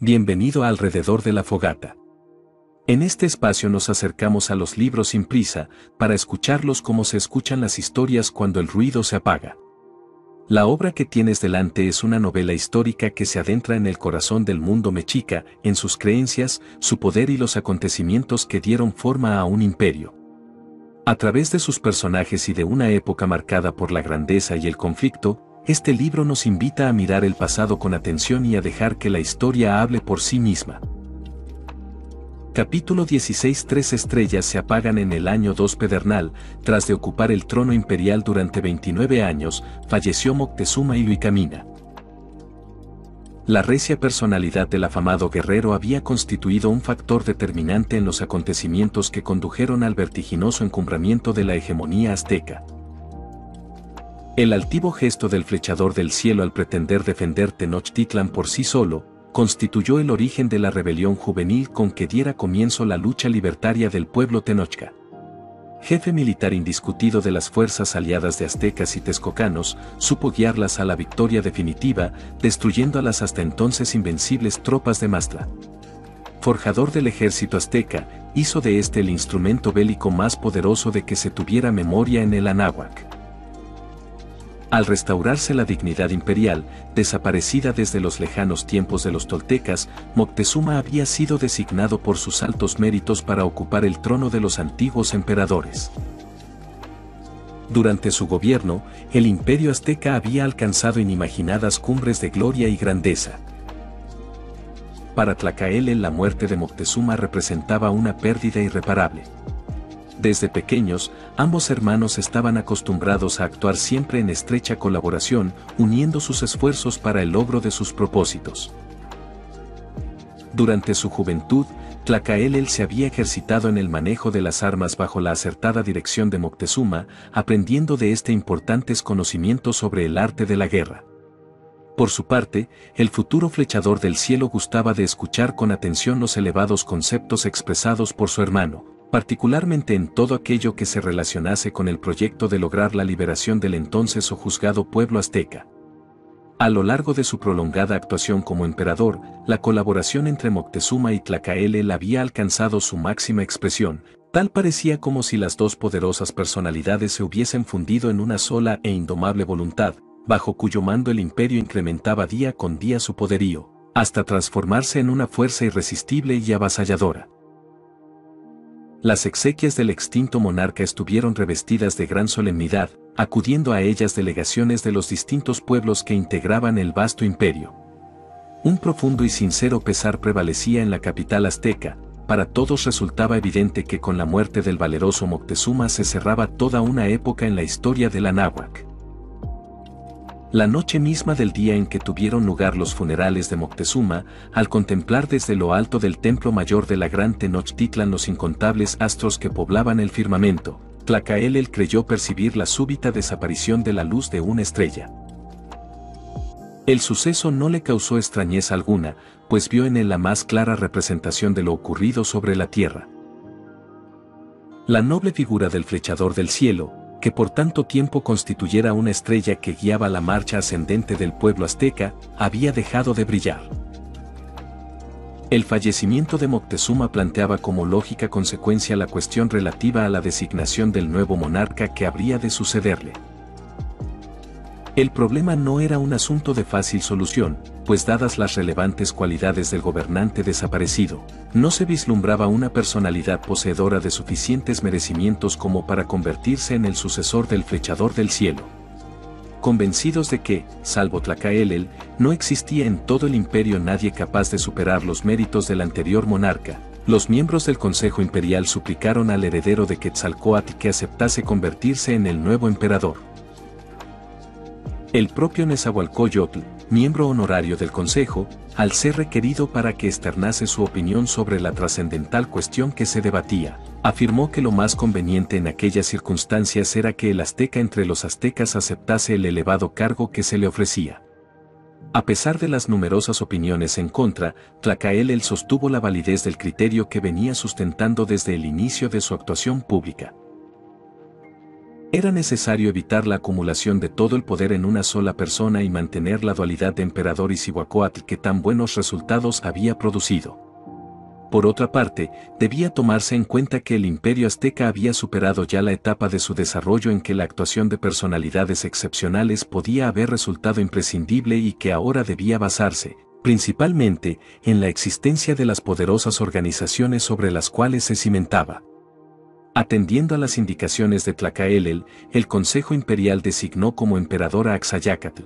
Bienvenido a Alrededor de la Fogata. En este espacio nos acercamos a los libros sin prisa, para escucharlos como se escuchan las historias cuando el ruido se apaga. La obra que tienes delante es una novela histórica que se adentra en el corazón del mundo mexica, en sus creencias, su poder y los acontecimientos que dieron forma a un imperio. A través de sus personajes y de una época marcada por la grandeza y el conflicto, este libro nos invita a mirar el pasado con atención y a dejar que la historia hable por sí misma. Capítulo 16. 3 estrellas se apagan en el año 2 Pedernal. Tras de ocupar el trono imperial durante 29 años, falleció Moctezuma Iluicamina. La recia personalidad del afamado guerrero había constituido un factor determinante en los acontecimientos que condujeron al vertiginoso encumbramiento de la hegemonía azteca. El altivo gesto del flechador del cielo al pretender defender Tenochtitlan por sí solo, constituyó el origen de la rebelión juvenil con que diera comienzo la lucha libertaria del pueblo tenochca. Jefe militar indiscutido de las fuerzas aliadas de aztecas y texcocanos, supo guiarlas a la victoria definitiva, destruyendo a las hasta entonces invencibles tropas de Mastla. Forjador del ejército azteca, hizo de este el instrumento bélico más poderoso de que se tuviera memoria en el Anáhuac. Al restaurarse la dignidad imperial, desaparecida desde los lejanos tiempos de los toltecas, Moctezuma había sido designado por sus altos méritos para ocupar el trono de los antiguos emperadores. Durante su gobierno, el imperio azteca había alcanzado inimaginadas cumbres de gloria y grandeza. Para Tlacaelel la muerte de Moctezuma representaba una pérdida irreparable. Desde pequeños, ambos hermanos estaban acostumbrados a actuar siempre en estrecha colaboración, uniendo sus esfuerzos para el logro de sus propósitos. Durante su juventud, Tlacaelel se había ejercitado en el manejo de las armas bajo la acertada dirección de Moctezuma, aprendiendo de este importantes conocimientos sobre el arte de la guerra. Por su parte, el futuro flechador del cielo gustaba de escuchar con atención los elevados conceptos expresados por su hermano, particularmente en todo aquello que se relacionase con el proyecto de lograr la liberación del entonces sojuzgado pueblo azteca. A lo largo de su prolongada actuación como emperador, la colaboración entre Moctezuma y Tlacaelel había alcanzado su máxima expresión, tal parecía como si las dos poderosas personalidades se hubiesen fundido en una sola e indomable voluntad, bajo cuyo mando el imperio incrementaba día con día su poderío, hasta transformarse en una fuerza irresistible y avasalladora. Las exequias del extinto monarca estuvieron revestidas de gran solemnidad, acudiendo a ellas delegaciones de los distintos pueblos que integraban el vasto imperio. Un profundo y sincero pesar prevalecía en la capital azteca. Para todos resultaba evidente que con la muerte del valeroso Moctezuma se cerraba toda una época en la historia del Anáhuac. La noche misma del día en que tuvieron lugar los funerales de Moctezuma, al contemplar desde lo alto del templo mayor de la gran Tenochtitlan los incontables astros que poblaban el firmamento, Tlacaelel creyó percibir la súbita desaparición de la luz de una estrella. El suceso no le causó extrañeza alguna, pues vio en él la más clara representación de lo ocurrido sobre la tierra. La noble figura del flechador del cielo, que por tanto tiempo constituyera una estrella que guiaba la marcha ascendente del pueblo azteca, había dejado de brillar. El fallecimiento de Moctezuma planteaba como lógica consecuencia la cuestión relativa a la designación del nuevo monarca que habría de sucederle. El problema no era un asunto de fácil solución, pues dadas las relevantes cualidades del gobernante desaparecido, no se vislumbraba una personalidad poseedora de suficientes merecimientos como para convertirse en el sucesor del flechador del cielo. Convencidos de que, salvo Tlacaelel, no existía en todo el imperio nadie capaz de superar los méritos del anterior monarca, los miembros del Consejo Imperial suplicaron al heredero de Quetzalcóatl que aceptase convertirse en el nuevo emperador. El propio Nezahualcóyotl, miembro honorario del Consejo, al ser requerido para que externase su opinión sobre la trascendental cuestión que se debatía, afirmó que lo más conveniente en aquellas circunstancias era que el azteca entre los aztecas aceptase el elevado cargo que se le ofrecía. A pesar de las numerosas opiniones en contra, Tlacaelel sostuvo la validez del criterio que venía sustentando desde el inicio de su actuación pública. Era necesario evitar la acumulación de todo el poder en una sola persona y mantener la dualidad de emperador y Cihuacóatl que tan buenos resultados había producido. Por otra parte, debía tomarse en cuenta que el imperio azteca había superado ya la etapa de su desarrollo en que la actuación de personalidades excepcionales podía haber resultado imprescindible y que ahora debía basarse, principalmente, en la existencia de las poderosas organizaciones sobre las cuales se cimentaba. Atendiendo a las indicaciones de Tlacaelel, el Consejo Imperial designó como emperador a Axayácatl.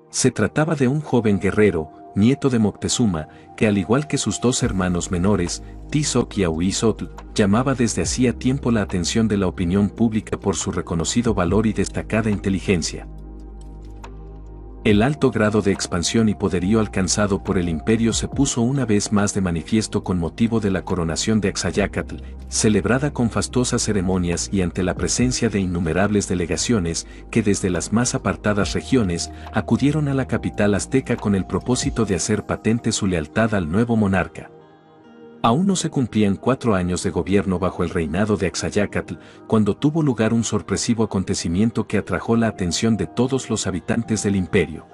Se trataba de un joven guerrero, nieto de Moctezuma, que al igual que sus dos hermanos menores, Tizoc y Ahuizotl, llamaba desde hacía tiempo la atención de la opinión pública por su reconocido valor y destacada inteligencia. El alto grado de expansión y poderío alcanzado por el imperio se puso una vez más de manifiesto con motivo de la coronación de Axayácatl, celebrada con fastuosas ceremonias y ante la presencia de innumerables delegaciones que desde las más apartadas regiones acudieron a la capital azteca con el propósito de hacer patente su lealtad al nuevo monarca. Aún no se cumplían 4 años de gobierno bajo el reinado de Axayácatl, cuando tuvo lugar un sorpresivo acontecimiento que atrajo la atención de todos los habitantes del imperio.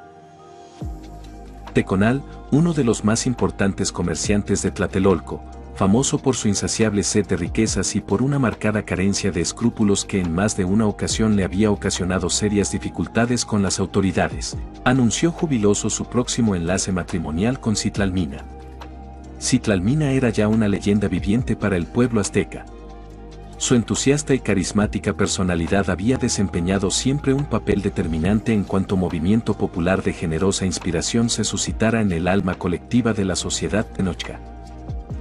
Teconal, uno de los más importantes comerciantes de Tlatelolco, famoso por su insaciable sed de riquezas y por una marcada carencia de escrúpulos que en más de una ocasión le había ocasionado serias dificultades con las autoridades, anunció jubiloso su próximo enlace matrimonial con Citlalmina. Citlalmina era ya una leyenda viviente para el pueblo azteca. Su entusiasta y carismática personalidad había desempeñado siempre un papel determinante en cuanto movimiento popular de generosa inspiración se suscitara en el alma colectiva de la sociedad tenochca.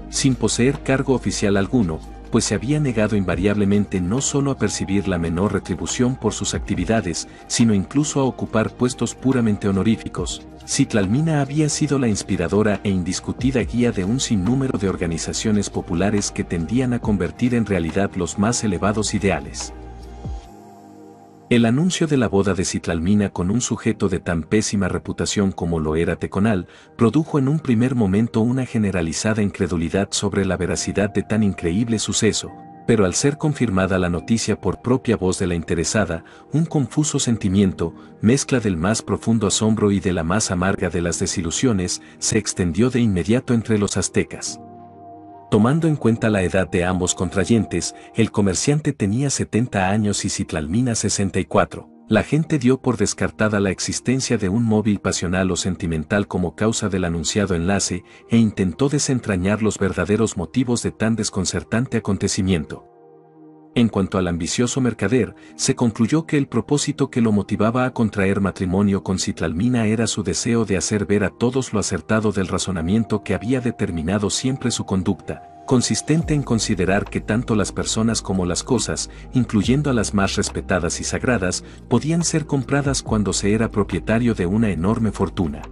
Sin poseer cargo oficial alguno, pues se había negado invariablemente no solo a percibir la menor retribución por sus actividades, sino incluso a ocupar puestos puramente honoríficos, Citlalmina había sido la inspiradora e indiscutida guía de un sinnúmero de organizaciones populares que tendían a convertir en realidad los más elevados ideales. El anuncio de la boda de Citlalmina con un sujeto de tan pésima reputación como lo era Teconal, produjo en un primer momento una generalizada incredulidad sobre la veracidad de tan increíble suceso, pero al ser confirmada la noticia por propia voz de la interesada, un confuso sentimiento, mezcla del más profundo asombro y de la más amarga de las desilusiones, se extendió de inmediato entre los aztecas. Tomando en cuenta la edad de ambos contrayentes, el comerciante tenía 70 años y Citlalmina 64. La gente dio por descartada la existencia de un móvil pasional o sentimental como causa del anunciado enlace e intentó desentrañar los verdaderos motivos de tan desconcertante acontecimiento. En cuanto al ambicioso mercader, se concluyó que el propósito que lo motivaba a contraer matrimonio con Citlalmina era su deseo de hacer ver a todos lo acertado del razonamiento que había determinado siempre su conducta, consistente en considerar que tanto las personas como las cosas, incluyendo a las más respetadas y sagradas, podían ser compradas cuando se era propietario de una enorme fortuna.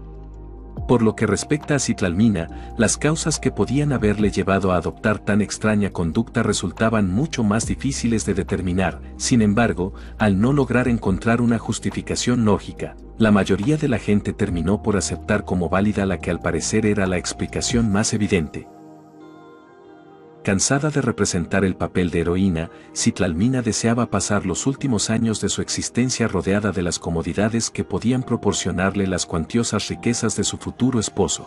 Por lo que respecta a Citlalmina, las causas que podían haberle llevado a adoptar tan extraña conducta resultaban mucho más difíciles de determinar. Sin embargo, al no lograr encontrar una justificación lógica, la mayoría de la gente terminó por aceptar como válida la que al parecer era la explicación más evidente. Cansada de representar el papel de heroína, Citlalmina deseaba pasar los últimos años de su existencia rodeada de las comodidades que podían proporcionarle las cuantiosas riquezas de su futuro esposo.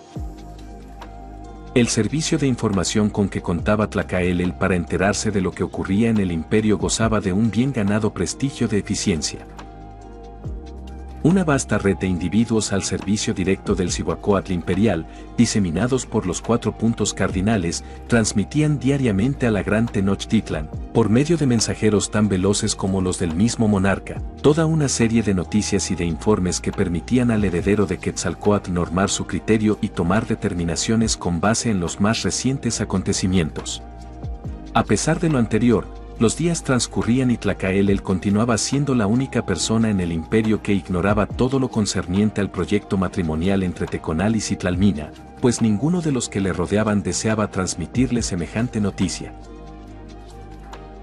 El servicio de información con que contaba Tlacaelel para enterarse de lo que ocurría en el imperio gozaba de un bien ganado prestigio de eficiencia. Una vasta red de individuos al servicio directo del Cihuacóatl imperial, diseminados por los 4 puntos cardinales, transmitían diariamente a la gran Tenochtitlan, por medio de mensajeros tan veloces como los del mismo monarca, toda una serie de noticias y de informes que permitían al heredero de Quetzalcóatl normar su criterio y tomar determinaciones con base en los más recientes acontecimientos. A pesar de lo anterior, los días transcurrían y Tlacaelel continuaba siendo la única persona en el imperio que ignoraba todo lo concerniente al proyecto matrimonial entre Teconal y Citlalmina, pues ninguno de los que le rodeaban deseaba transmitirle semejante noticia.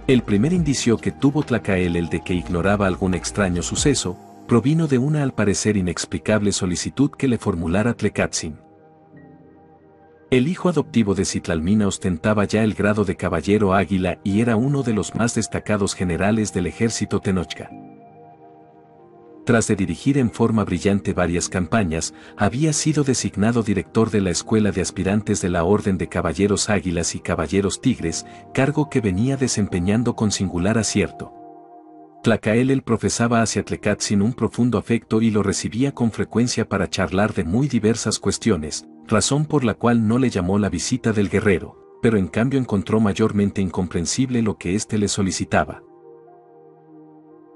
El primer indicio que tuvo Tlacaelel de que ignoraba algún extraño suceso, provino de una al parecer inexplicable solicitud que le formulara Tlecatzin. El hijo adoptivo de Citlalmina ostentaba ya el grado de caballero águila y era uno de los más destacados generales del ejército tenochca. Tras de dirigir en forma brillante varias campañas, había sido designado director de la Escuela de Aspirantes de la Orden de Caballeros Águilas y Caballeros Tigres, cargo que venía desempeñando con singular acierto. Tlacaelel profesaba hacia Tlecatzin un profundo afecto y lo recibía con frecuencia para charlar de muy diversas cuestiones, razón por la cual no le llamó la visita del guerrero, pero en cambio encontró mayormente incomprensible lo que éste le solicitaba.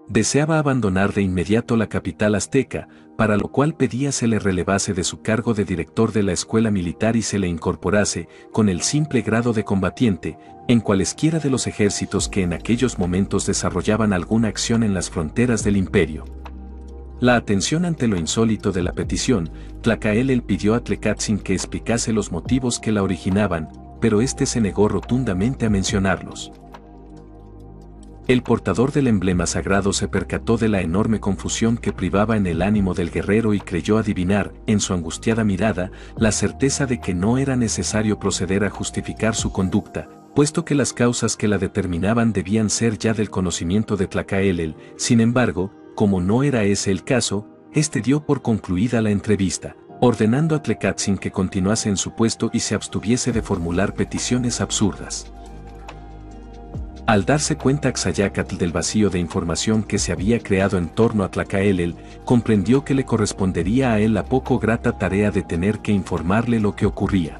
Deseaba abandonar de inmediato la capital azteca, para lo cual pedía se le relevase de su cargo de director de la escuela militar y se le incorporase, con el simple grado de combatiente, en cualesquiera de los ejércitos que en aquellos momentos desarrollaban alguna acción en las fronteras del imperio. La atención ante lo insólito de la petición, Tlacaelel pidió a Tlecatzin que explicase los motivos que la originaban, pero éste se negó rotundamente a mencionarlos. El portador del emblema sagrado se percató de la enorme confusión que privaba en el ánimo del guerrero y creyó adivinar, en su angustiada mirada, la certeza de que no era necesario proceder a justificar su conducta, puesto que las causas que la determinaban debían ser ya del conocimiento de Tlacaelel. Sin embargo, como no era ese el caso, éste dio por concluida la entrevista, ordenando a Tlecatzin que continuase en su puesto y se abstuviese de formular peticiones absurdas. Al darse cuenta Axayácatl del vacío de información que se había creado en torno a Tlacaelel, comprendió que le correspondería a él la poco grata tarea de tener que informarle lo que ocurría.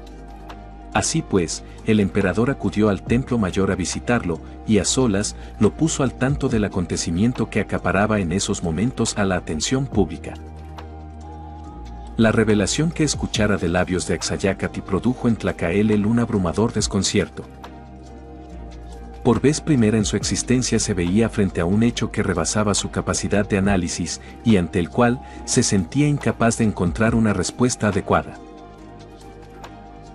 Así pues, el emperador acudió al templo mayor a visitarlo, y a solas, lo puso al tanto del acontecimiento que acaparaba en esos momentos a la atención pública. La revelación que escuchara de labios de Axayácatl produjo en Tlacaelel un abrumador desconcierto. Por vez primera en su existencia se veía frente a un hecho que rebasaba su capacidad de análisis y ante el cual se sentía incapaz de encontrar una respuesta adecuada.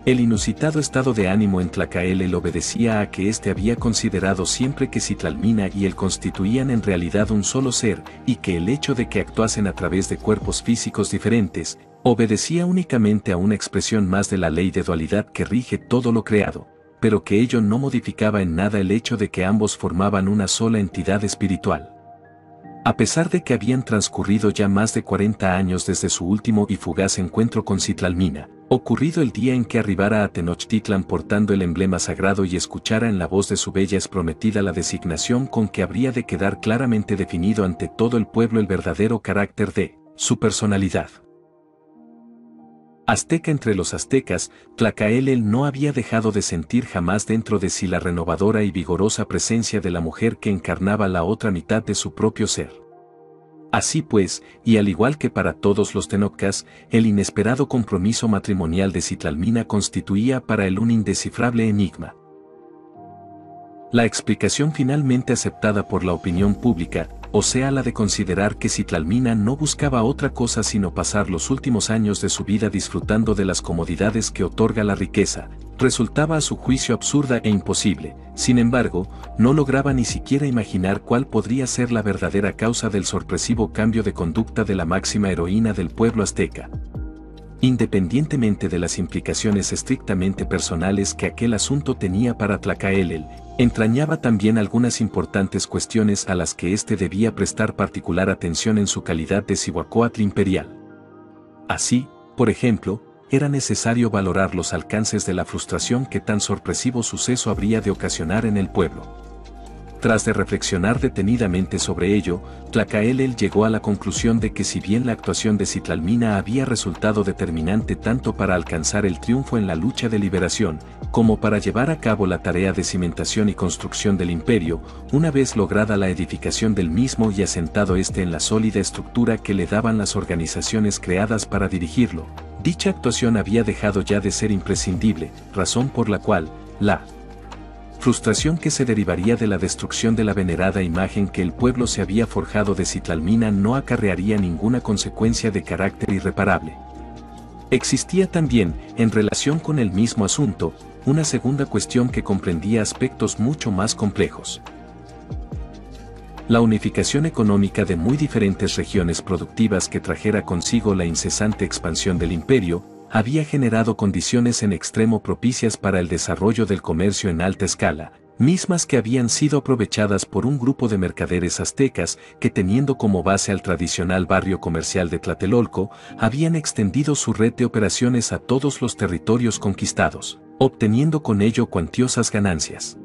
El inusitado estado de ánimo en Tlacaelel obedecía a que éste había considerado siempre que Citlalmina y él constituían en realidad un solo ser, y que el hecho de que actuasen a través de cuerpos físicos diferentes, obedecía únicamente a una expresión más de la ley de dualidad que rige todo lo creado, pero que ello no modificaba en nada el hecho de que ambos formaban una sola entidad espiritual. A pesar de que habían transcurrido ya más de 40 años desde su último y fugaz encuentro con Citlalmina, ocurrido el día en que arribara a Tenochtitlan portando el emblema sagrado y escuchara en la voz de su bella prometida la designación con que habría de quedar claramente definido ante todo el pueblo el verdadero carácter de su personalidad. Azteca entre los aztecas, Tlacaelel no había dejado de sentir jamás dentro de sí la renovadora y vigorosa presencia de la mujer que encarnaba la otra mitad de su propio ser. Así pues, y al igual que para todos los tenoccas, el inesperado compromiso matrimonial de Citlalmina constituía para él un indescifrable enigma. La explicación finalmente aceptada por la opinión pública, o sea la de considerar que Citlalmina no buscaba otra cosa sino pasar los últimos años de su vida disfrutando de las comodidades que otorga la riqueza, resultaba a su juicio absurda e imposible. Sin embargo, no lograba ni siquiera imaginar cuál podría ser la verdadera causa del sorpresivo cambio de conducta de la máxima heroína del pueblo azteca. Independientemente de las implicaciones estrictamente personales que aquel asunto tenía para Tlacaelel, entrañaba también algunas importantes cuestiones a las que éste debía prestar particular atención en su calidad de Cihuacóatl imperial. Así, por ejemplo, era necesario valorar los alcances de la frustración que tan sorpresivo suceso habría de ocasionar en el pueblo. Tras de reflexionar detenidamente sobre ello, Tlacaelel llegó a la conclusión de que si bien la actuación de Citlalmina había resultado determinante tanto para alcanzar el triunfo en la lucha de liberación, como para llevar a cabo la tarea de cimentación y construcción del imperio, una vez lograda la edificación del mismo y asentado éste en la sólida estructura que le daban las organizaciones creadas para dirigirlo, dicha actuación había dejado ya de ser imprescindible, razón por la cual, la frustración que se derivaría de la destrucción de la venerada imagen que el pueblo se había forjado de Citlalmina no acarrearía ninguna consecuencia de carácter irreparable. Existía también, en relación con el mismo asunto, una segunda cuestión que comprendía aspectos mucho más complejos. La unificación económica de muy diferentes regiones productivas que trajera consigo la incesante expansión del imperio, había generado condiciones en extremo propicias para el desarrollo del comercio en alta escala, mismas que habían sido aprovechadas por un grupo de mercaderes aztecas que, teniendo como base al tradicional barrio comercial de Tlatelolco, habían extendido su red de operaciones a todos los territorios conquistados, obteniendo con ello cuantiosas ganancias.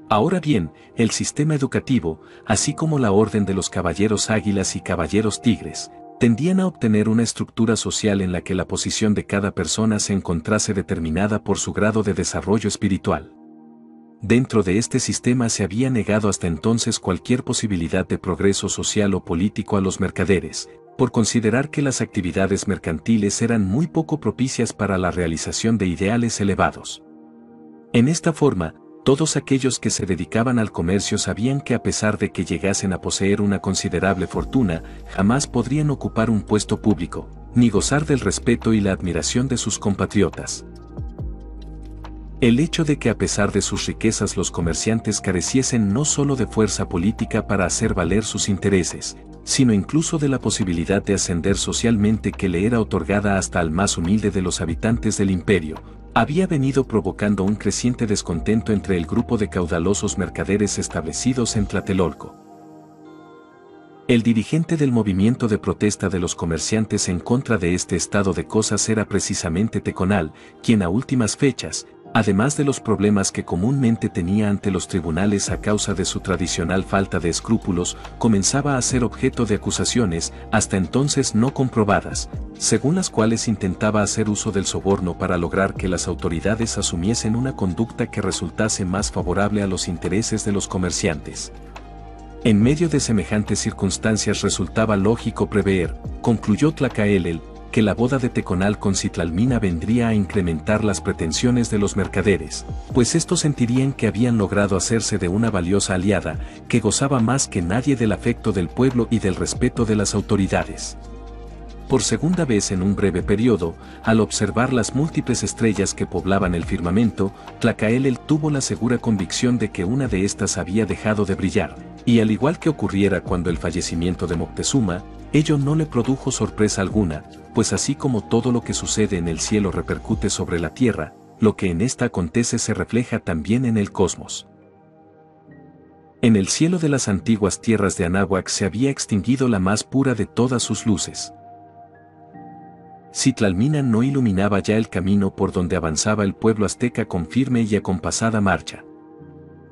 Ahora bien, el sistema educativo, así como la orden de los caballeros águilas y caballeros tigres, tendían a obtener una estructura social en la que la posición de cada persona se encontrase determinada por su grado de desarrollo espiritual. Dentro de este sistema se había negado hasta entonces cualquier posibilidad de progreso social o político a los mercaderes, por considerar que las actividades mercantiles eran muy poco propicias para la realización de ideales elevados. En esta forma, todos aquellos que se dedicaban al comercio sabían que a pesar de que llegasen a poseer una considerable fortuna, jamás podrían ocupar un puesto público, ni gozar del respeto y la admiración de sus compatriotas. El hecho de que a pesar de sus riquezas los comerciantes careciesen no solo de fuerza política para hacer valer sus intereses, sino incluso de la posibilidad de ascender socialmente que le era otorgada hasta al más humilde de los habitantes del imperio, había venido provocando un creciente descontento entre el grupo de caudalosos mercaderes establecidos en Tlatelolco. El dirigente del movimiento de protesta de los comerciantes en contra de este estado de cosas era precisamente Teconal, quien a últimas fechas, además de los problemas que comúnmente tenía ante los tribunales a causa de su tradicional falta de escrúpulos, comenzaba a ser objeto de acusaciones, hasta entonces no comprobadas, según las cuales intentaba hacer uso del soborno para lograr que las autoridades asumiesen una conducta que resultase más favorable a los intereses de los comerciantes. En medio de semejantes circunstancias resultaba lógico prever, concluyó Tlacaelel, que la boda de Teconal con Citlalmina vendría a incrementar las pretensiones de los mercaderes, pues estos sentirían que habían logrado hacerse de una valiosa aliada, que gozaba más que nadie del afecto del pueblo y del respeto de las autoridades. Por segunda vez en un breve periodo, al observar las múltiples estrellas que poblaban el firmamento, Tlacaelel tuvo la segura convicción de que una de estas había dejado de brillar, y al igual que ocurriera cuando el fallecimiento de Moctezuma, ello no le produjo sorpresa alguna, pues así como todo lo que sucede en el cielo repercute sobre la tierra, lo que en esta acontece se refleja también en el cosmos. En el cielo de las antiguas tierras de Anáhuac se había extinguido la más pura de todas sus luces. Citlalmina no iluminaba ya el camino por donde avanzaba el pueblo azteca con firme y acompasada marcha.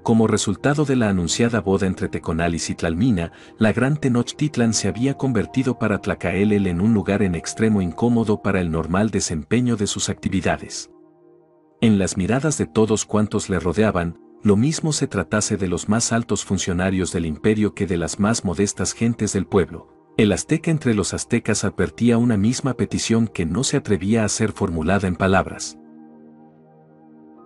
Como resultado de la anunciada boda entre Teconal y Citlalmina, la gran Tenochtitlan se había convertido para Tlacaelel en un lugar en extremo incómodo para el normal desempeño de sus actividades. En las miradas de todos cuantos le rodeaban, lo mismo se tratase de los más altos funcionarios del imperio que de las más modestas gentes del pueblo, el azteca entre los aztecas advertía una misma petición que no se atrevía a ser formulada en palabras: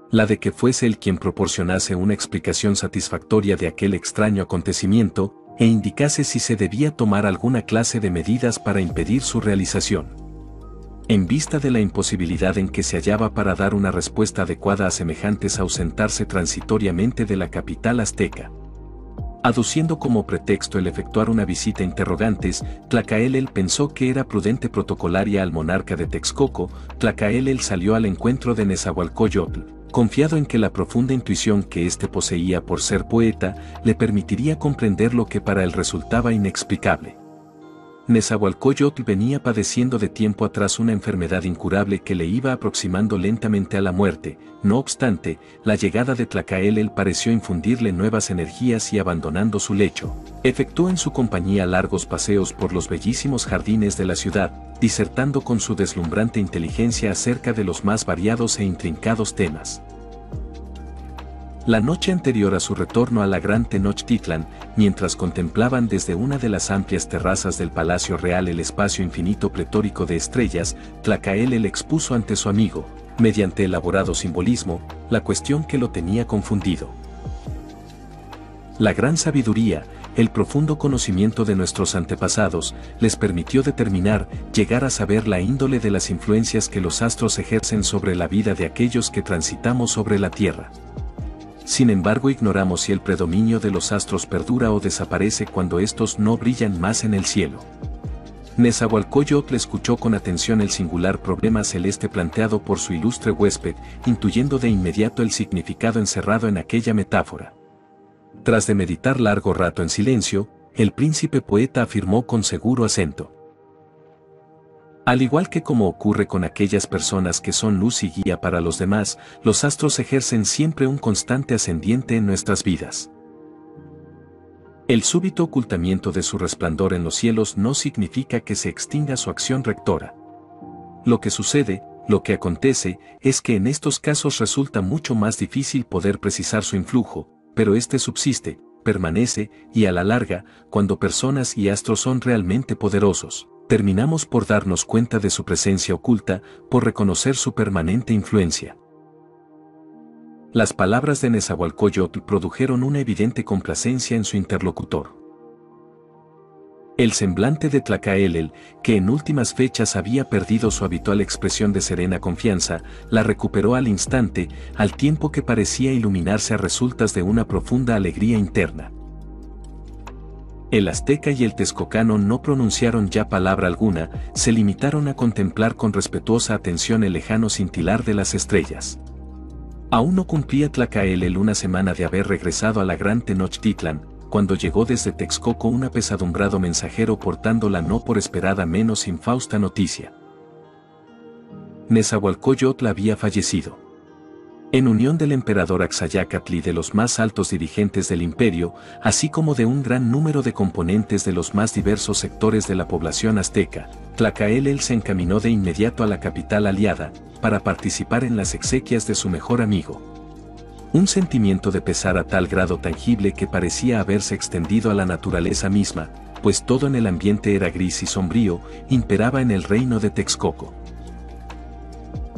la de que fuese él quien proporcionase una explicación satisfactoria de aquel extraño acontecimiento, e indicase si se debía tomar alguna clase de medidas para impedir su realización. En vista de la imposibilidad en que se hallaba para dar una respuesta adecuada a semejantes ausentarse transitoriamente de la capital azteca, aduciendo como pretexto el efectuar una visita interrogantes, Tlacaelel pensó que era prudente protocolaria al monarca de Texcoco. Tlacaelel salió al encuentro de Nezahualcóyotl, confiado en que la profunda intuición que éste poseía por ser poeta le permitiría comprender lo que para él resultaba inexplicable. Nezahualcóyotl venía padeciendo de tiempo atrás una enfermedad incurable que le iba aproximando lentamente a la muerte. No obstante, la llegada de Tlacaelel pareció infundirle nuevas energías y, abandonando su lecho, efectuó en su compañía largos paseos por los bellísimos jardines de la ciudad, disertando con su deslumbrante inteligencia acerca de los más variados e intrincados temas. La noche anterior a su retorno a la gran Tenochtitlan, mientras contemplaban desde una de las amplias terrazas del Palacio Real el espacio infinito pletórico de estrellas, Tlacaelel expuso ante su amigo, mediante elaborado simbolismo, la cuestión que lo tenía confundido. La gran sabiduría, el profundo conocimiento de nuestros antepasados, les permitió determinar, llegar a saber la índole de las influencias que los astros ejercen sobre la vida de aquellos que transitamos sobre la Tierra. Sin embargo, ignoramos si el predominio de los astros perdura o desaparece cuando estos no brillan más en el cielo. Nezahualcóyotl escuchó con atención el singular problema celeste planteado por su ilustre huésped, intuyendo de inmediato el significado encerrado en aquella metáfora. Tras de meditar largo rato en silencio, el príncipe poeta afirmó con seguro acento: al igual que como ocurre con aquellas personas que son luz y guía para los demás, los astros ejercen siempre un constante ascendiente en nuestras vidas. El súbito ocultamiento de su resplandor en los cielos no significa que se extinga su acción rectora. Lo que sucede, lo que acontece, es que en estos casos resulta mucho más difícil poder precisar su influjo, pero este subsiste, permanece, y a la larga, cuando personas y astros son realmente poderosos, terminamos por darnos cuenta de su presencia oculta, por reconocer su permanente influencia. Las palabras de Nezahualcóyotl produjeron una evidente complacencia en su interlocutor. El semblante de Tlacaelel, que en últimas fechas había perdido su habitual expresión de serena confianza, la recuperó al instante, al tiempo que parecía iluminarse a resultas de una profunda alegría interna. El azteca y el texcocano no pronunciaron ya palabra alguna, se limitaron a contemplar con respetuosa atención el lejano cintilar de las estrellas. Aún no cumplía Tlacaelel una semana de haber regresado a la gran Tenochtitlan, cuando llegó desde Texcoco un apesadumbrado mensajero portando la no por esperada menos infausta noticia. Nezahualcóyotl había fallecido. En unión del emperador Axayácatl y de los más altos dirigentes del imperio, así como de un gran número de componentes de los más diversos sectores de la población azteca, Tlacaelel se encaminó de inmediato a la capital aliada, para participar en las exequias de su mejor amigo. Un sentimiento de pesar a tal grado tangible que parecía haberse extendido a la naturaleza misma, pues todo en el ambiente era gris y sombrío, imperaba en el reino de Texcoco.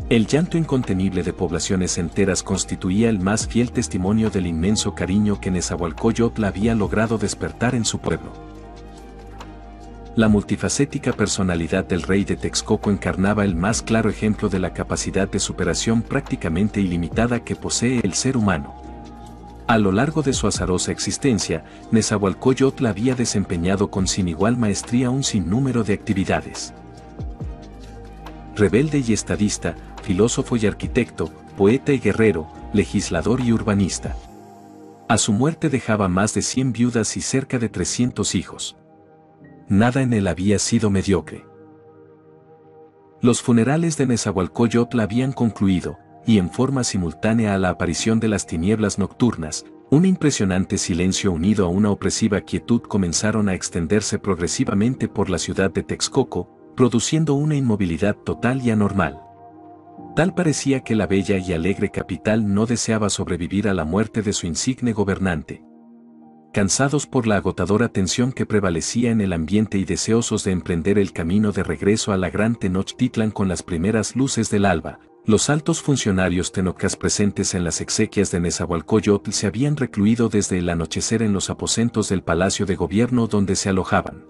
El llanto incontenible de poblaciones enteras constituía el más fiel testimonio del inmenso cariño que Nezahualcóyotl había logrado despertar en su pueblo. La multifacética personalidad del rey de Texcoco encarnaba el más claro ejemplo de la capacidad de superación prácticamente ilimitada que posee el ser humano. A lo largo de su azarosa existencia, Nezahualcóyotl había desempeñado con sin igual maestría un sinnúmero de actividades. Rebelde y estadista, filósofo y arquitecto, poeta y guerrero, legislador y urbanista. A su muerte dejaba más de 100 viudas y cerca de 300 hijos. Nada en él había sido mediocre. Los funerales de Nezahualcóyotl habían concluido, y en forma simultánea a la aparición de las tinieblas nocturnas, un impresionante silencio unido a una opresiva quietud comenzaron a extenderse progresivamente por la ciudad de Texcoco, produciendo una inmovilidad total y anormal. Tal parecía que la bella y alegre capital no deseaba sobrevivir a la muerte de su insigne gobernante. Cansados por la agotadora tensión que prevalecía en el ambiente y deseosos de emprender el camino de regreso a la gran Tenochtitlan con las primeras luces del alba, los altos funcionarios tenocas presentes en las exequias de Nezahualcóyotl se habían recluido desde el anochecer en los aposentos del palacio de gobierno donde se alojaban.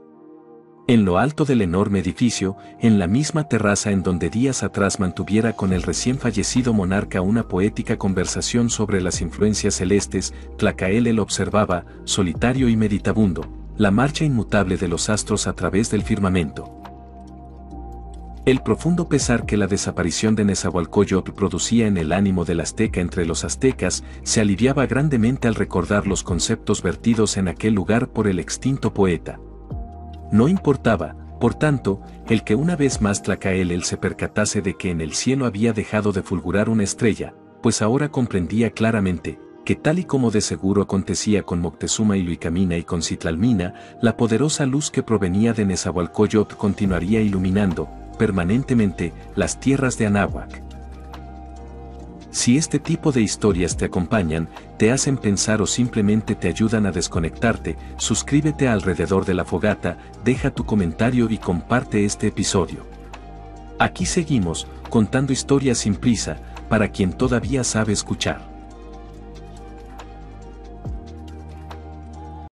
En lo alto del enorme edificio, en la misma terraza en donde días atrás mantuviera con el recién fallecido monarca una poética conversación sobre las influencias celestes, Tlacaelel observaba, solitario y meditabundo, la marcha inmutable de los astros a través del firmamento. El profundo pesar que la desaparición de Nezahualcóyotl producía en el ánimo del azteca entre los aztecas se aliviaba grandemente al recordar los conceptos vertidos en aquel lugar por el extinto poeta. No importaba, por tanto, el que una vez más Tlacaelel se percatase de que en el cielo había dejado de fulgurar una estrella, pues ahora comprendía claramente, que tal y como de seguro acontecía con Moctezuma y Luicamina y con Citlalmina, la poderosa luz que provenía de Nezahualcóyotl continuaría iluminando, permanentemente, las tierras de Anáhuac. Si este tipo de historias te acompañan, te hacen pensar o simplemente te ayudan a desconectarte, suscríbete a Alrededor de la Fogata, deja tu comentario y comparte este episodio. Aquí seguimos, contando historias sin prisa, para quien todavía sabe escuchar.